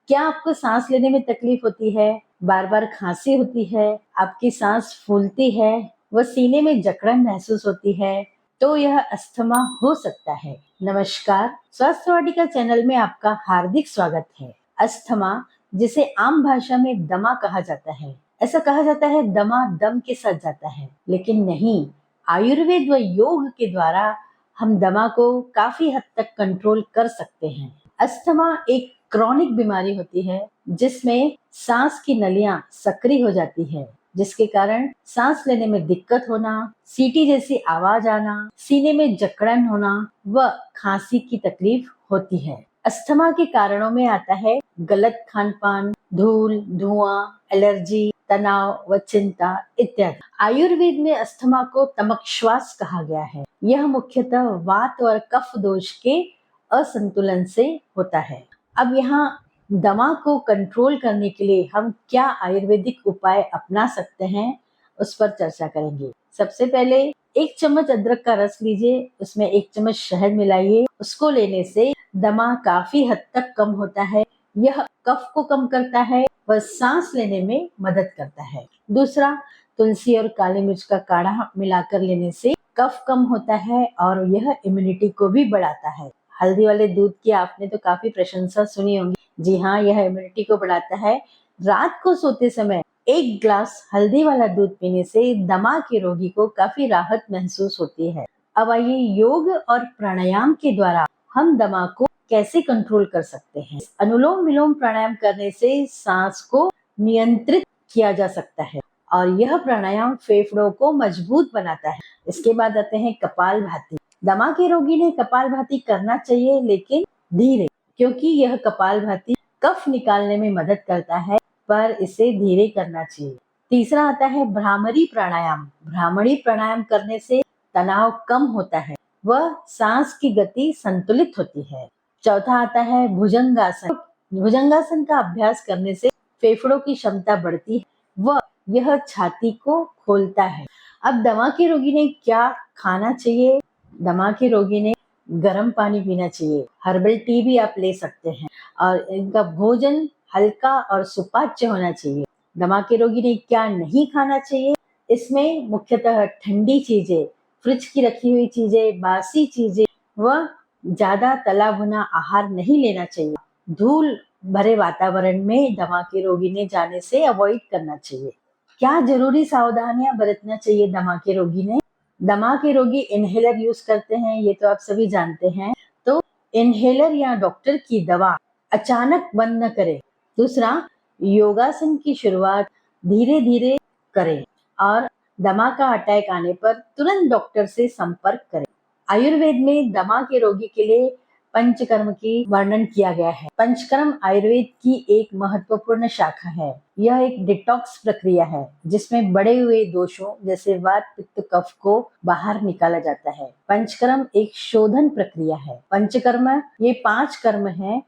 क्या आपको सांस लेने में तकलीफ होती है, बार बार खांसी होती है, आपकी सांस फूलती है व सीने में जकड़न महसूस होती है, तो यह अस्थमा हो सकता है। नमस्कार, स्वास्थ्य वाटिका चैनल में आपका हार्दिक स्वागत है। अस्थमा, जिसे आम भाषा में दमा कहा जाता है, ऐसा कहा जाता है दमा दम के साथ जाता है, लेकिन नहीं। आयुर्वेद व योग के द्वारा हम दमा को काफी हद तक कंट्रोल कर सकते हैं। अस्थमा एक क्रॉनिक बीमारी होती है जिसमें सांस की नलियां सक्रिय हो जाती है, जिसके कारण सांस लेने में दिक्कत होना, सीटी जैसी आवाज आना, सीने में जकड़न होना व खांसी की तकलीफ होती है। अस्थमा के कारणों में आता है गलत खान पान, धूल, धुआं, एलर्जी, तनाव व चिंता इत्यादि। आयुर्वेद में अस्थमा को तमक्षवास कहा गया है। यह मुख्यतः वात और कफ दोष के असंतुलन से होता है। अब यहाँ दमा को कंट्रोल करने के लिए हम क्या आयुर्वेदिक उपाय अपना सकते हैं, उस पर चर्चा करेंगे। सबसे पहले 1 चम्मच अदरक का रस लीजिए, उसमें 1 चम्मच शहद मिलाइए। उसको लेने से दमा काफी हद तक कम होता है। यह कफ को कम करता है व सांस लेने में मदद करता है। दूसरा, तुलसी और काली मिर्च का काढ़ा मिलाकर लेने से कफ कम होता है और यह इम्यूनिटी को भी बढ़ाता है। हल्दी वाले दूध की आपने तो काफी प्रशंसा सुनी होगी। जी हाँ, यह इम्यूनिटी को बढ़ाता है। रात को सोते समय 1 ग्लास हल्दी वाला दूध पीने से दमा के रोगी को काफी राहत महसूस होती है। अब आइए योग और प्राणायाम के द्वारा हम दमा को कैसे कंट्रोल कर सकते हैं। अनुलोम विलोम प्राणायाम करने से सांस को नियंत्रित किया जा सकता है और यह प्राणायाम फेफड़ों को मजबूत बनाता है। इसके बाद आते हैं कपालभाति। दमा के रोगी ने कपालभाति करना चाहिए, लेकिन धीरे, क्योंकि यह कपालभाति कफ निकालने में मदद करता है, पर इसे धीरे करना चाहिए। तीसरा आता है भ्रामरी प्राणायाम। भ्रामरी प्राणायाम करने से तनाव कम होता है व सांस की गति संतुलित होती है। चौथा आता है भुजंगासन। भुजंगासन का अभ्यास करने से फेफड़ों की क्षमता बढ़ती है व यह छाती को खोलता है। अब दमा के रोगी ने क्या खाना चाहिए? दमा के रोगी ने गर्म पानी पीना चाहिए। हर्बल टी भी आप ले सकते हैं और इनका भोजन हल्का और सुपाच्य होना चाहिए। दमा के रोगी ने क्या नहीं खाना चाहिए? इसमें मुख्यतः ठंडी चीजें, फ्रिज की रखी हुई चीजें, बासी चीजें व ज्यादा तला भुना आहार नहीं लेना चाहिए। धूल भरे वातावरण में दमा के रोगी ने जाने से अवॉइड करना चाहिए। क्या जरूरी सावधानियां बरतना चाहिए दमा के रोगी ने? दमा के रोगी इनहेलर यूज करते हैं, ये तो आप सभी जानते हैं। तो इनहेलर या डॉक्टर की दवा अचानक बंद न करें। दूसरा, योगासन की शुरुआत धीरे धीरे करें और दमा का अटैक आने पर तुरंत डॉक्टर से संपर्क करें। आयुर्वेद में दमा के रोगी के लिए पंचकर्म की वर्णन किया गया है। पंचकर्म आयुर्वेद की एक महत्वपूर्ण शाखा है। यह एक डिटॉक्स प्रक्रिया है जिसमें बढ़े हुए दोषों जैसे वात, पित्त, कफ को बाहर निकाला जाता है। पंचकर्म एक शोधन प्रक्रिया है। पंचकर्म ये 5 कर्म है: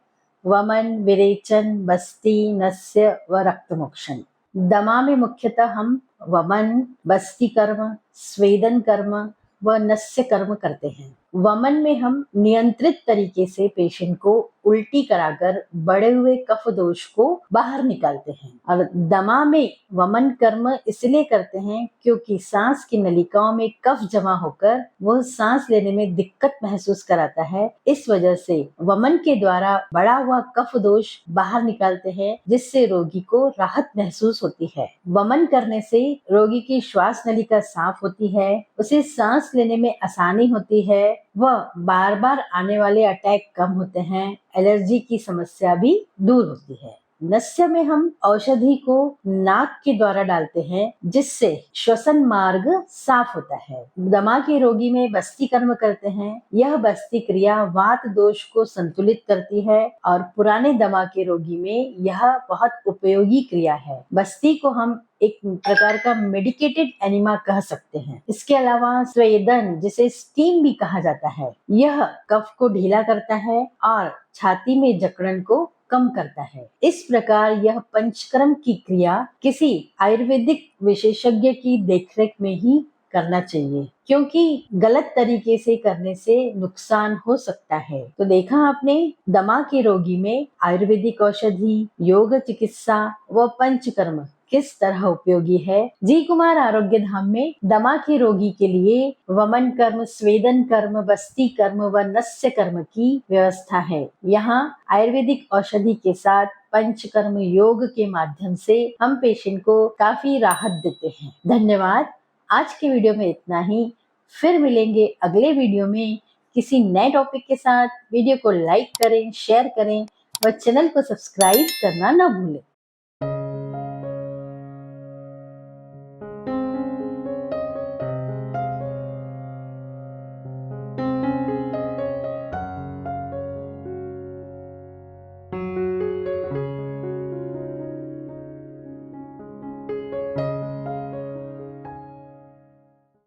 वमन, विरेचन, बस्ती, नस्य व रक्तमोक्षण। दमा में मुख्यतः हम वमन, बस्ती कर्म, स्वेदन कर्म व नस्य कर्म करते हैं। वमन में हम नियंत्रित तरीके से पेशेंट को उल्टी कराकर बढ़े हुए कफ दोष को बाहर निकालते हैं। और दमा में वमन कर्म इसलिए करते हैं क्योंकि सांस की नलिकाओं में कफ जमा होकर वह सांस लेने में दिक्कत महसूस कराता है। इस वजह से वमन के द्वारा बढ़ा हुआ कफ दोष बाहर निकालते हैं, जिससे रोगी को राहत महसूस होती है। वमन करने से रोगी की श्वास नलिका साफ होती है, उसे सांस लेने में आसानी होती है व बार बार आने वाले अटैक कम होते हैं। एलर्जी की समस्या भी दूर होती है। नस्य में हम औषधि को नाक के द्वारा डालते हैं, जिससे श्वसन मार्ग साफ होता है। दमा के रोगी में बस्ती कर्म करते हैं। यह बस्ती क्रिया वात दोष को संतुलित करती है और पुराने दमा के रोगी में यह बहुत उपयोगी क्रिया है। बस्ती को हम एक प्रकार का मेडिकेटेड एनिमा कह सकते हैं। इसके अलावा स्वेदन, जिसे स्टीम भी कहा जाता है, यह कफ को ढीला करता है और छाती में जकड़न को कम करता है। इस प्रकार यह पंचकर्म की क्रिया किसी आयुर्वेदिक विशेषज्ञ की देखरेख में ही करना चाहिए, क्योंकि गलत तरीके से करने से नुकसान हो सकता है। तो देखा आपने, दमा के रोगी में आयुर्वेदिक औषधि, योग चिकित्सा व पंचकर्म किस तरह उपयोगी है। जी कुमार आरोग्य धाम में दमा के रोगी के लिए वमन कर्म, स्वेदन कर्म, बस्ती कर्म व नस्य कर्म की व्यवस्था है। यहाँ आयुर्वेदिक औषधि के साथ पंचकर्म योग के माध्यम से हम पेशेंट को काफी राहत देते हैं। धन्यवाद। आज के वीडियो में इतना ही। फिर मिलेंगे अगले वीडियो में किसी नए टॉपिक के साथ। वीडियो को लाइक करें, शेयर करें व चैनल को सब्सक्राइब करना न भूलें।